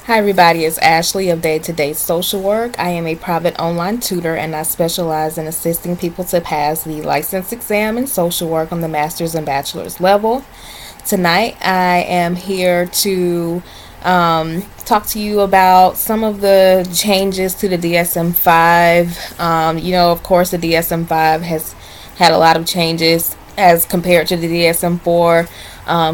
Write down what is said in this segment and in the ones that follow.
Hi everybody, it's Ashley of Day to Day Social Work. I am a private online tutor and I specialize in assisting people to pass the license exam in social work on the master's and bachelor's level. Tonight I am here to talk to you about some of the changes to the DSM5. Of course, the DSM5 has had a lot of changes as compared to the DSM4.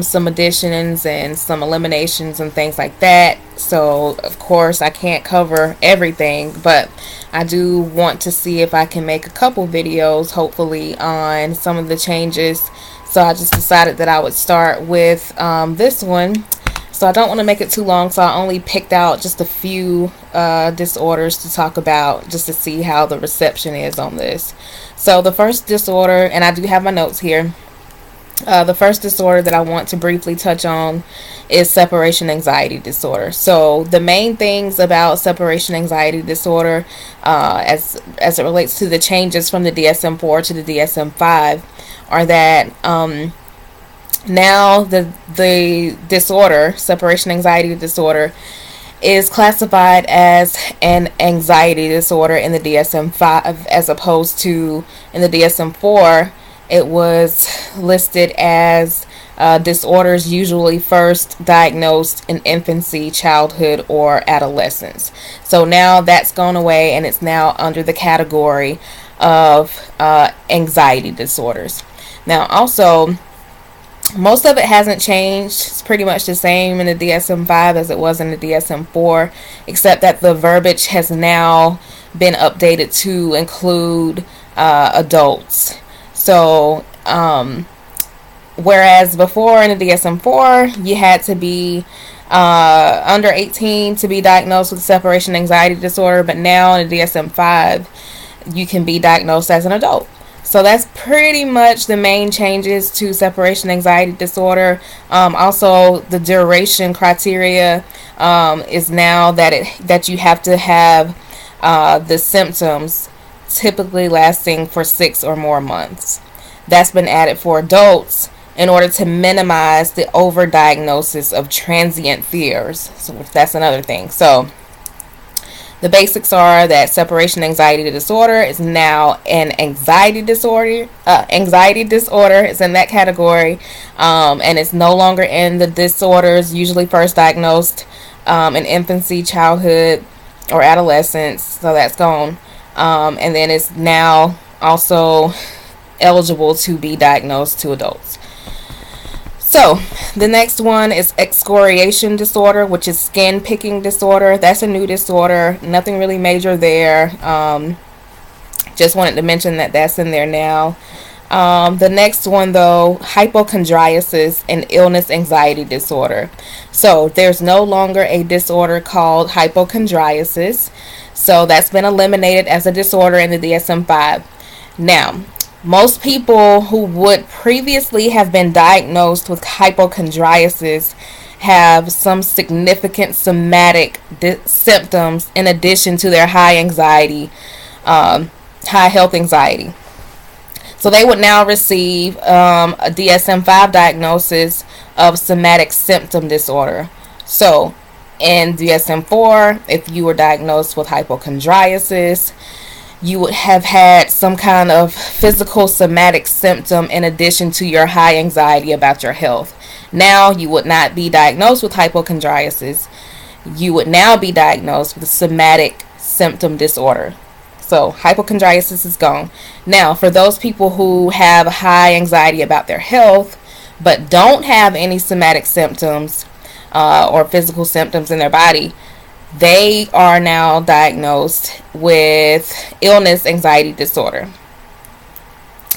Some additions and some eliminations and things like that. So, of course, I can't cover everything, but I do want to see if I can make a couple videos, hopefully, on some of the changes. So I just decided that I would start with this one. So I don't want to make it too long, so I only picked out just a few disorders to talk about just to see how the reception is on this. So the first disorder, and I do have my notes here. The first disorder that I want to briefly touch on is separation anxiety disorder. So the main things about separation anxiety disorder, as it relates to the changes from the DSM-4 to the DSM-5, are that now the disorder, separation anxiety disorder, is classified as an anxiety disorder in the DSM-5 as opposed to in the DSM-4. It was listed as disorders usually first diagnosed in infancy, childhood, or adolescence. So now that's gone away and it's now under the category of anxiety disorders. Now also, most of it hasn't changed. It's pretty much the same in the DSM-5 as it was in the DSM-4, except that the verbiage has now been updated to include adults. So, whereas before in the DSM-4, you had to be under 18 to be diagnosed with separation anxiety disorder, but now in the DSM-5, you can be diagnosed as an adult. So that's pretty much the main changes to separation anxiety disorder. Also, the duration criteria is now that you have to have the symptoms typically lasting for 6 or more months. That's been added for adults in order to minimize the overdiagnosis of transient fears. So that's another thing. So the basics are that separation anxiety disorder is now an anxiety disorder. Anxiety disorder is in that category, and it's no longer in the disorders usually first diagnosed in infancy, childhood, or adolescence. So that's gone. And then it's now also eligible to be diagnosed to adults. So the next one is excoriation disorder, which is skin picking disorder. That's a new disorder. Nothing really major there. Just wanted to mention that that's in there now. The next one, though, hypochondriasis and illness anxiety disorder. So there's no longer a disorder called hypochondriasis. So that's been eliminated as a disorder in the DSM-5. Now, most people who would previously have been diagnosed with hypochondriasis have some significant somatic symptoms in addition to their high anxiety, high health anxiety. So they would now receive a DSM-5 diagnosis of somatic symptom disorder. So in DSM-4, if you were diagnosed with hypochondriasis, you would have had some kind of physical somatic symptom in addition to your high anxiety about your health. Now you would not be diagnosed with hypochondriasis. You would now be diagnosed with somatic symptom disorder. So hypochondriasis is gone. Now, for those people who have high anxiety about their health but don't have any somatic symptoms or physical symptoms in their body, they are now diagnosed with illness anxiety disorder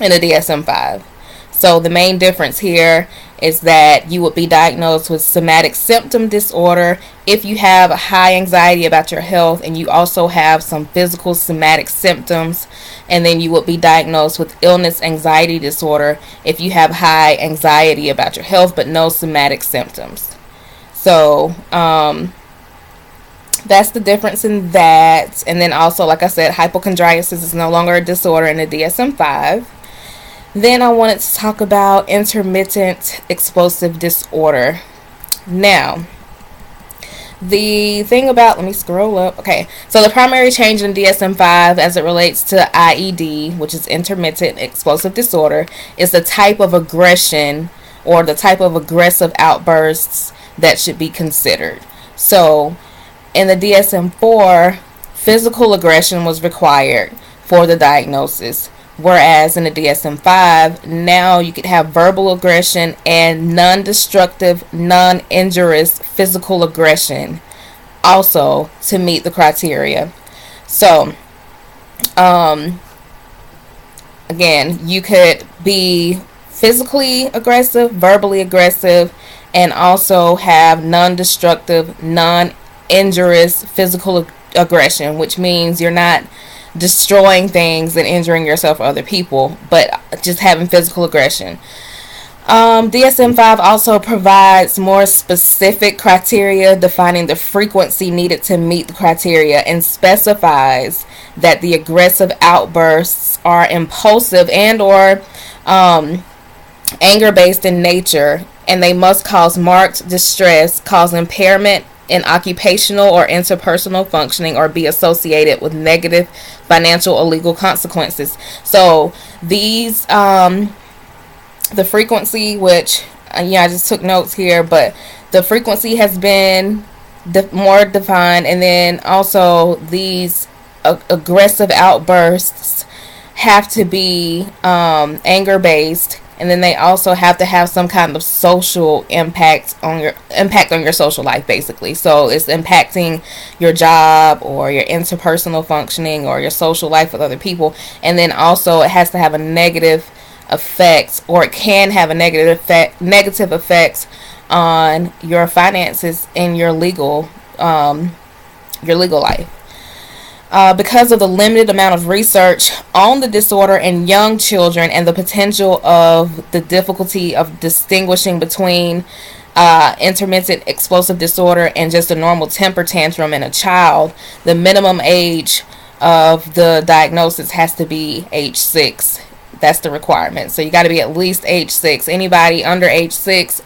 in the DSM-5. So the main difference here is that you would be diagnosed with somatic symptom disorder if you have a high anxiety about your health and you also have some physical somatic symptoms, and then you would be diagnosed with illness anxiety disorder if you have high anxiety about your health but no somatic symptoms. So that's the difference in that. And then also, like I said, hypochondriasis is no longer a disorder in the DSM-5. Then I wanted to talk about intermittent explosive disorder. Now, The thing about, let me scroll up. Okay, so the primary change in DSM-5 as it relates to IED, which is Intermittent Explosive Disorder, is the type of aggression or the type of aggressive outbursts that should be considered. So in the DSM-4, physical aggression was required for the diagnosis, whereas in the DSM-5, now you could have verbal aggression and non-destructive, non-injurious physical aggression also to meet the criteria. So, again, you could be physically aggressive, verbally aggressive, and also have non-destructive, non-injurious physical aggression, which means you're not destroying things and injuring yourself or other people, but just having physical aggression. DSM-5 also provides more specific criteria defining the frequency needed to meet the criteria and specifies that the aggressive outbursts are impulsive and or anger-based in nature, and they must cause marked distress, cause impairment in occupational or interpersonal functioning, or be associated with negative financial or legal consequences. So these, the frequency, which, I just took notes here, but the frequency has been more defined, and then also these aggressive outbursts have to be anger-based, and then they also have to have some kind of social impact on your social life, basically. So it's impacting your job or your interpersonal functioning or your social life with other people. And then also it has to have a negative effect, or it can have a negative effects on your finances and your legal life. Because of the limited amount of research on the disorder in young children and the potential of the difficulty of distinguishing between intermittent explosive disorder and just a normal temper tantrum in a child, the minimum age of the diagnosis has to be age 6. That's the requirement. So you got to be at least age 6. Anybody under age 6,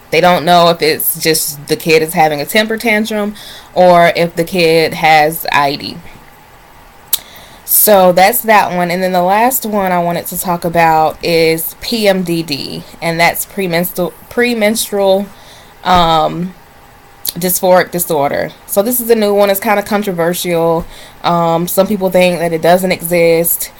they don't know if it's just the kid is having a temper tantrum or if the kid has IED. So that's that one. And then the last one I wanted to talk about is PMDD, and that's premenstrual dysphoric disorder. So this is a new one. It's kind of controversial. Some people think that it doesn't exist.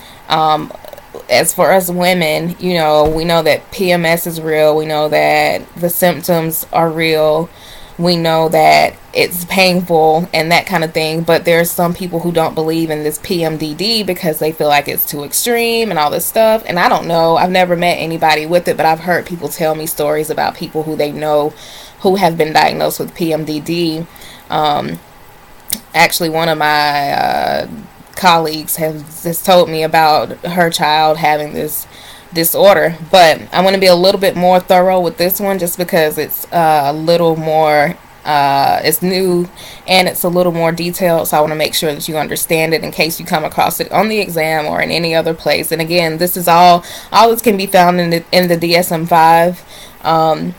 As for us women, we know that PMS is real. We know that the symptoms are real. We know that it's painful and that kind of thing, but there's some people who don't believe in this PMDD because they feel like it's too extreme and all this stuff. And I don't know, I've never met anybody with it, but I've heard people tell me stories about people who they know who have been diagnosed with PMDD. Actually, one of my colleagues has told me about her child having this disorder, but I want to be a little bit more thorough with this one just because it's a little more it's new and it's a little more detailed, so I want to make sure that you understand it in case you come across it on the exam or in any other place. And again, this is all this can be found in the DSM-5,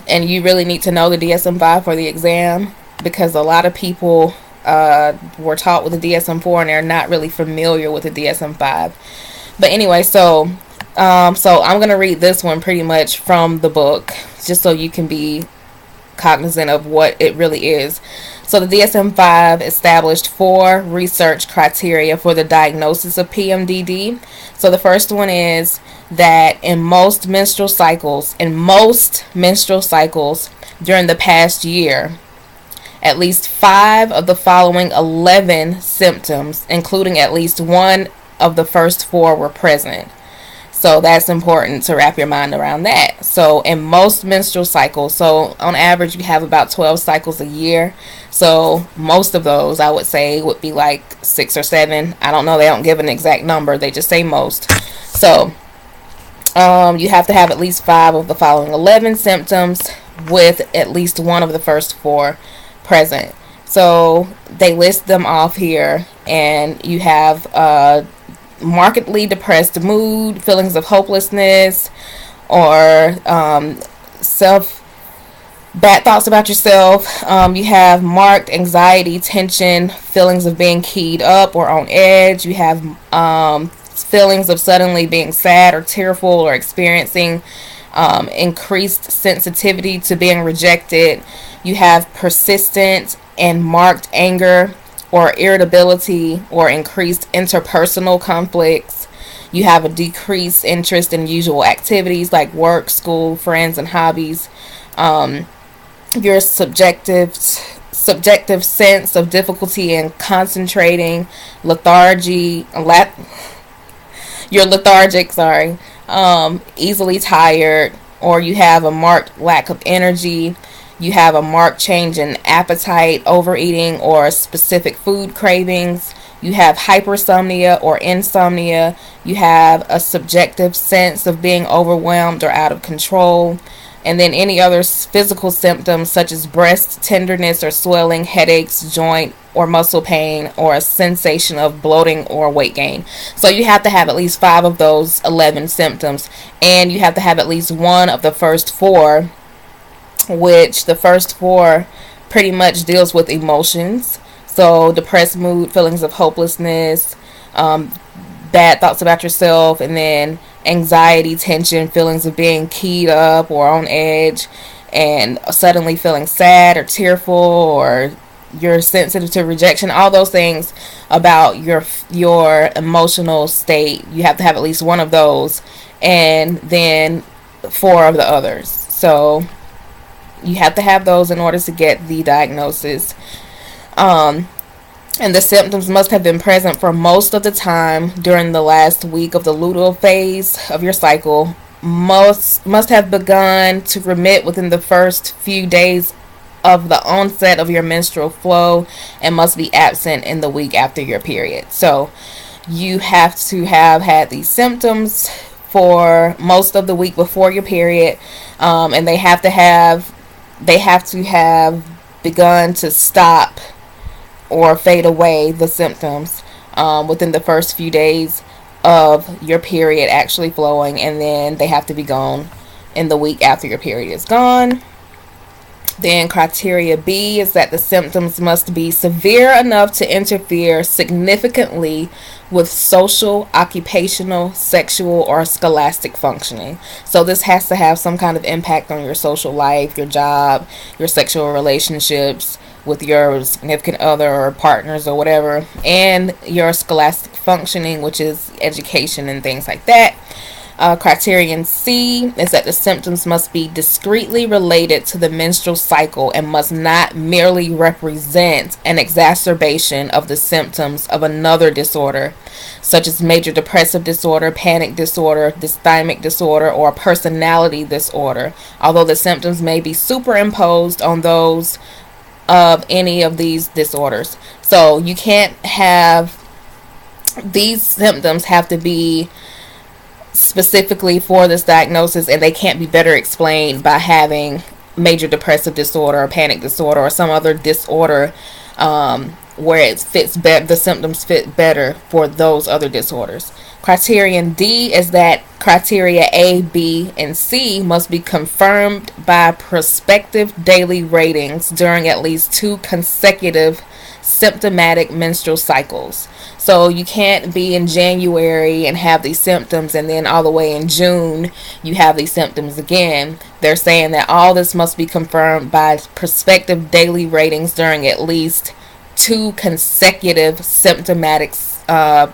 and you really need to know the DSM-5 for the exam because a lot of people were taught with the DSM-4 and they're not really familiar with the DSM-5. But anyway, so I'm going to read this one pretty much from the book just so you can be cognizant of what it really is. So the DSM-5 established 4 research criteria for the diagnosis of PMDD. So the first one is that in most menstrual cycles during the past year, at least 5 of the following 11 symptoms, including at least one of the first 4, were present. So that's important to wrap your mind around that. So in most menstrual cycles, so on average you have about 12 cycles a year. So most of those I would say would be like 6 or 7. I don't know, they don't give an exact number, they just say most. So you have to have at least 5 of the following 11 symptoms with at least one of the first 4 present. So they list them off here, and you have markedly depressed mood, feelings of hopelessness, or Bad thoughts about yourself. You have marked anxiety, tension, feelings of being keyed up or on edge. You have feelings of suddenly being sad or tearful or experiencing increased sensitivity to being rejected. You have persistent and marked anger or irritability or increased interpersonal conflicts. You have a decreased interest in usual activities like work, school, friends, and hobbies. Your subjective sense of difficulty in concentrating, you're lethargic, easily tired, or you have a marked lack of energy. You have a marked change in appetite, overeating, or specific food cravings. You have hypersomnia or insomnia. You have a subjective sense of being overwhelmed or out of control. And then any other physical symptoms such as breast tenderness or swelling, headaches, joint or muscle pain, or a sensation of bloating or weight gain. So you have to have at least 5 of those 11 symptoms, and you have to have at least one of the first 4, which the first 4 pretty much deals with emotions. So depressed mood, feelings of hopelessness, bad thoughts about yourself, and then anxiety, tension, feelings of being keyed up or on edge, and suddenly feeling sad or tearful, or you're sensitive to rejection. All those things about your emotional state, you have to have at least one of those, and then 4 of the others. So you have to have those in order to get the diagnosis. And the symptoms must have been present for most of the time during the last week of the luteal phase of your cycle. Most must have begun to remit within the first few days of the onset of your menstrual flow, and must be absent in the week after your period. So you have to have had these symptoms for most of the week before your period, and they have to have begun to stop or fade away, the symptoms, within the first few days of your period actually flowing, and then they have to be gone in the week after your period is gone. Then criteria B is that the symptoms must be severe enough to interfere significantly with social, occupational, sexual, or scholastic functioning. So this has to have some kind of impact on your social life, your job, your sexual relationships with your significant other or partners or whatever, and your scholastic functioning, which is education and things like that. Criterion C is that the symptoms must be discretely related to the menstrual cycle and must not merely represent an exacerbation of the symptoms of another disorder, such as major depressive disorder, panic disorder, dysthymic disorder, or personality disorder, although the symptoms may be superimposed on those of any of these disorders. So you can't have these symptoms, have to be specifically for this diagnosis, and they can't be better explained by having major depressive disorder or panic disorder or some other disorder where it fits better, the symptoms fit better for those other disorders. Criterion D is that criteria A, B, and C must be confirmed by prospective daily ratings during at least 2 consecutive symptomatic menstrual cycles. So you can't be in January and have these symptoms, and then all the way in June you have these symptoms again. They're saying that all this must be confirmed by prospective daily ratings during at least 2 consecutive symptomatic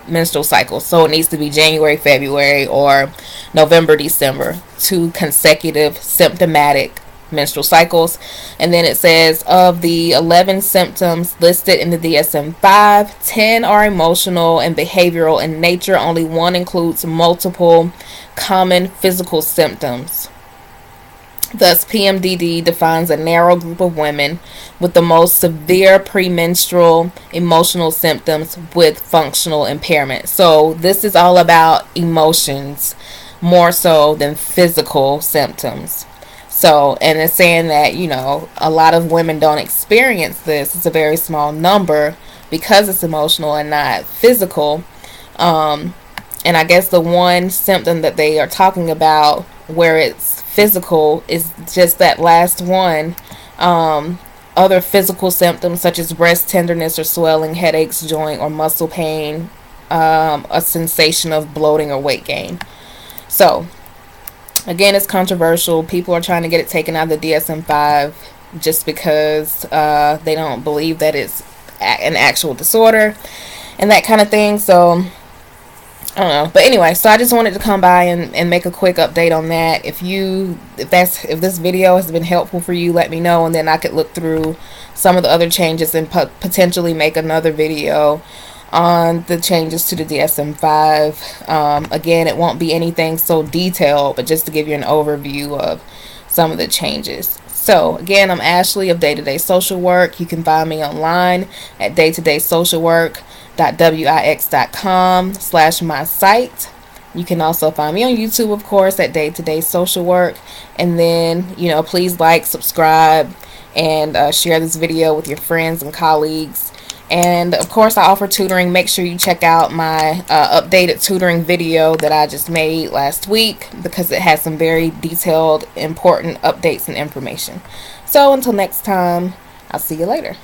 menstrual cycles. So it needs to be January, February, or November, December. 2 consecutive symptomatic menstrual cycles. And then it says, of the 11 symptoms listed in the DSM5, 10 are emotional and behavioral in nature. Only 1 includes multiple common physical symptoms. Thus, PMDD defines a narrow group of women with the most severe premenstrual emotional symptoms with functional impairment. So this is all about emotions more so than physical symptoms. So, and it's saying that, a lot of women don't experience this. It's a very small number because it's emotional and not physical. And I guess the one symptom that they are talking about where it's physical is just that last one. Other physical symptoms such as breast tenderness or swelling, headaches, joint or muscle pain, a sensation of bloating or weight gain. So, again, it's controversial. People are trying to get it taken out of the DSM-5 just because they don't believe that it's an actual disorder and that kind of thing. So, I don't know. But anyway, so I just wanted to come by and make a quick update on that. If this video has been helpful for you, let me know, and then I could look through some of the other changes and potentially make another video on the changes to the DSM-5. Again, it won't be anything so detailed, but just to give you an overview of some of the changes. So, again, I'm Ashley of Day to Day Social Work. You can find me online at daytodaysocialwork.wix.com/my site. You can also find me on YouTube, of course, at Day to Day Social Work. And then, please like, subscribe, and share this video with your friends and colleagues. And of course, I offer tutoring. Make sure you check out my updated tutoring video that I just made last week, because it has some very detailed, important updates and information. So until next time, I'll see you later.